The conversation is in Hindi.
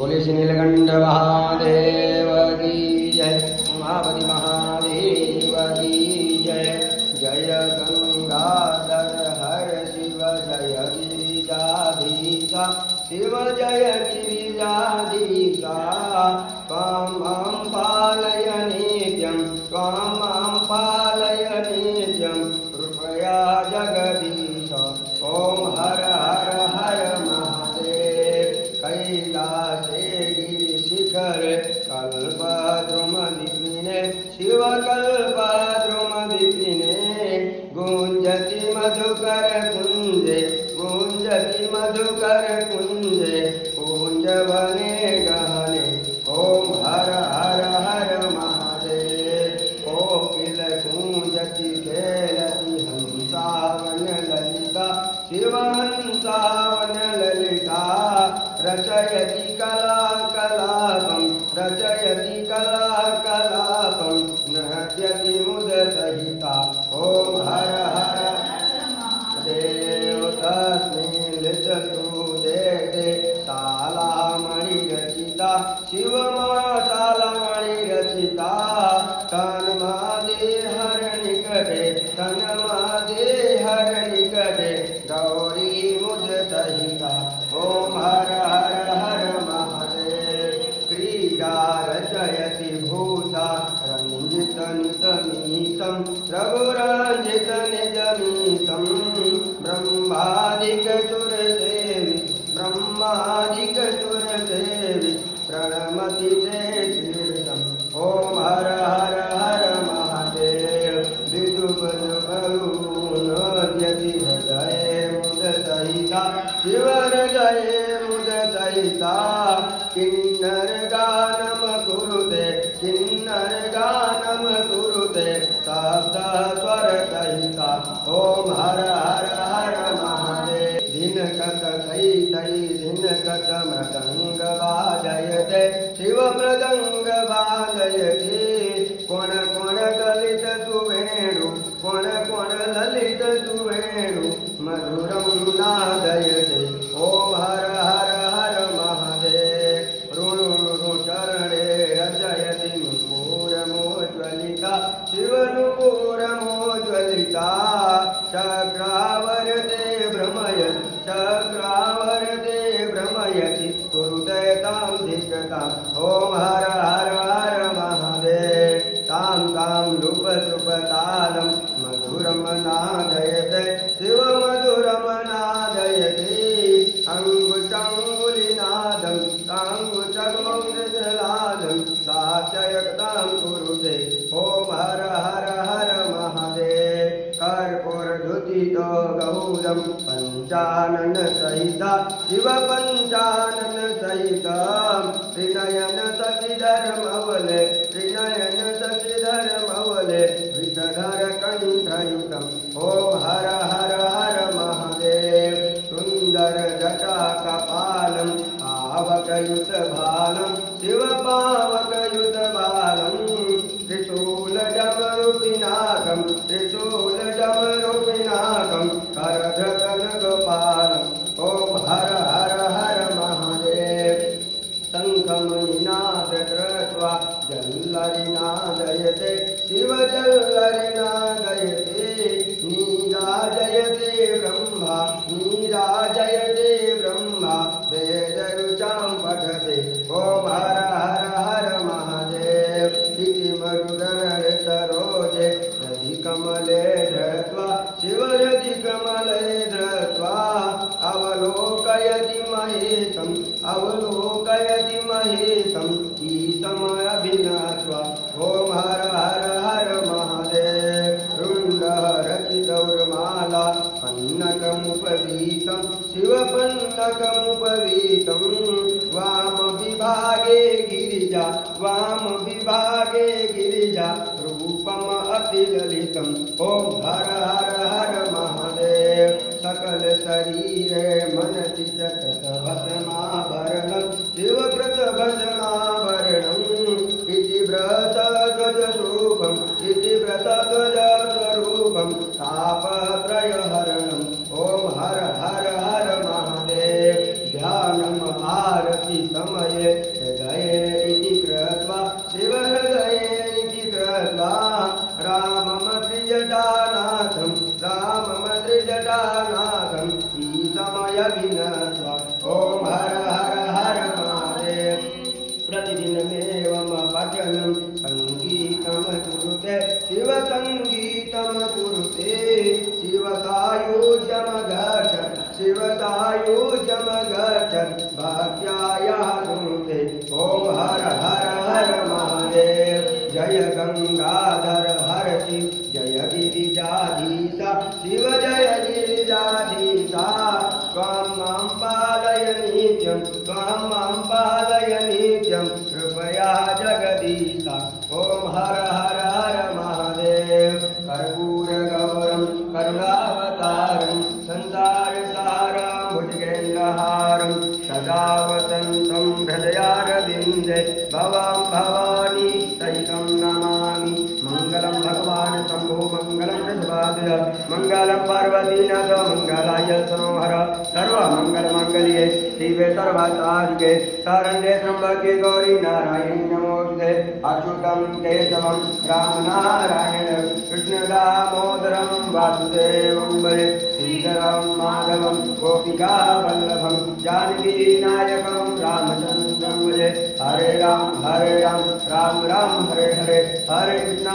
बोले श्री नीलकंठ महादेव की जय, उमापति महादेव की जय। जय गंगाधर हर शिव जय गिरिजाधीशा, शिव जय गिरिजाधीशा। त्वां मां पालय नित्यं, त्वां मां पालय नित्यं, कृपया जगदीश। ओम हर हर हर महादेव। कैलासे गिरिशिखर कल्पद्रुमदीपिने, शिव कल्पद्रुमदीपिने। गुंजति मधुकर कुंजे, गुंजति मधुकर कुंजे, कुंज बने गहने। ओम हर हर हर महादेव। कोकिल कुंजति खेलति हंसावन ललिता, शिव हंसावन ललिता। रचयति कला कलापं, रचयति कला कलापं, नृत्यति मुद सहिता। ओम हर हर देव। तस्मिन् लिखतु देते शालामणि रचिता, शिव शालामणि रचिता। तन्मादे हर निकटे, तन्मादे हर निकटे, गौरी मुझ सहिता। ओम हर हर हर महादेव। क्रीडा रचयति भूता रंजित नितमीतं, रघुरंजित निजमीतं। ब्रह्मादिक सुरसेवि, ब्रह्मादिक सुरसेवि, प्रणमति ते शीर्षम्। ओम हर हर हर महादेव। विदुपदुपरुनोद्यति हृदये मुद सहिता, शिव हृदये मुद सहिता। किन्नर गानम कुरुते, किन्नर गानम कुरुते, सप्त स्वर सहिता। ओम हर हर हर महादेव। दिनकत सहितै दिनकत मृदंग वाजयते, शिव मृदंग वाजयते। कोण कोण ललित सुवेणु, कोण कोण ललित सुवेणु, मधुरं नादयते। ओम हर हर हर महादेव। ऋणु चरणे रचयति नुपुरमोज्ज्वलिता, शिव नुपुरमोज्ज्वलिता। चक्रावर्ते भ्रमयति, चक्रावर्ते भ्रमयति, कुरुते तां धिकताम्। ओम हर हर हर महादेव। तां तां लुपसुपतालं मधुरं नादयते, शिव मधुरं नादयते। अङ्गुचङ्गुलिनादं ताङ्गुचङ्गुलिनादं साचयतां कुरुते। ओम हर हर हर महादेव। कर्पूरधुतितो गौरं पञ्चानन सहिता, शिव पञ्चानन सहिता। त्रिनयन शशिधर मवले, त्रिनयन शशिधर मवले, विषधर कण्ठयुतम्। ओम हर हर हर महादेव। सुन्दर जटा कपालं पावकयुत भालं, शिव पावकयुत भालं। त्रिशूल डमरुपिनाकं, त्रिशूल डमरुपिनाकं, करधकनकपालम्। ओम हर हर हर महादेव। शङ्खमणिनाद कृत्वा जल्लरिनादयते, शिव जल्लरिनादयते। नीराजयते ब्रह्मा, नीराजयते ब्रह्मा, वेदरुचां पठते। ओम हर हर हर महादेव। इति मरुदन सरोजे रवि कमले धृत्वा, शिव रवि कमले धृत्वा। अवलोकयति महेशम्, अवलोकयति महेशम्, ईशम् अभिनत्वा। ओम हर हर हर महादेव। रचितौर्माला पन्नकमुपवीतं, शिव पन्नकमुपवीतं। वाम विभागे गिरिजा, वाम विभागे गिरिजा, रूपम अतिललितम्। ओम हर हर हर महादेव। सकल शरीरे मनसि च भस्माभरणं, शिव भस्माभरणम्। इति व्रतध्वजरूपम्, इति व्रतध्वजस्वरूपम्, तापत्रयहरणम्। ओम हर हर हर महादेव। ध्यानम् आरति समये हृदये इति कृत्वा शिवहृदये इति कृत्वा राममत्रिजटानाथं ईशमयविनत्वा ॐ हर हर हर महादेव प्रतिदिनमेवं पठनं सङ्गीतं कुरुते शिवसङ्गीतं कुरुते शिवसायुज्यमगच्छत् भक्त्यायाः कुरुते ॐ हर हर हर महादेव जय गंगाधर हर शिव जय गिरिजाधीशा शिव जय गिरिजाधीशा त्वां मां पालय नित्यं कृपया जगदीशा ॐ हर हर हर महादेव कर्पूरगौरं करुणावतारं संसारसारं भुजगेन्द्रहारं सदा वसन्तं हृदयारविन्दे भवां भवानी सहितं नमामि मङ्गलं भगवान् शम्भो मङ्गलं वृषभाद्र मङ्गलं पार्वतीनाथ मङ्गलाय तनोहर सर्वमङ्गलमाङ्गल्ये शिवे सर्वसाधिके शरण्ये त्र्यम्बके गौरी नारायणी नमोऽस्तुते अच्युतं केशवं रामनारायण कृष्णदामोदरं वासुदेवं भजे श्रीधरं माधवं गोपिकावल्लभं जानकीनायकं रामचन्द्रं भजे हरे राम राम राम हरे हरे हरे कृष्ण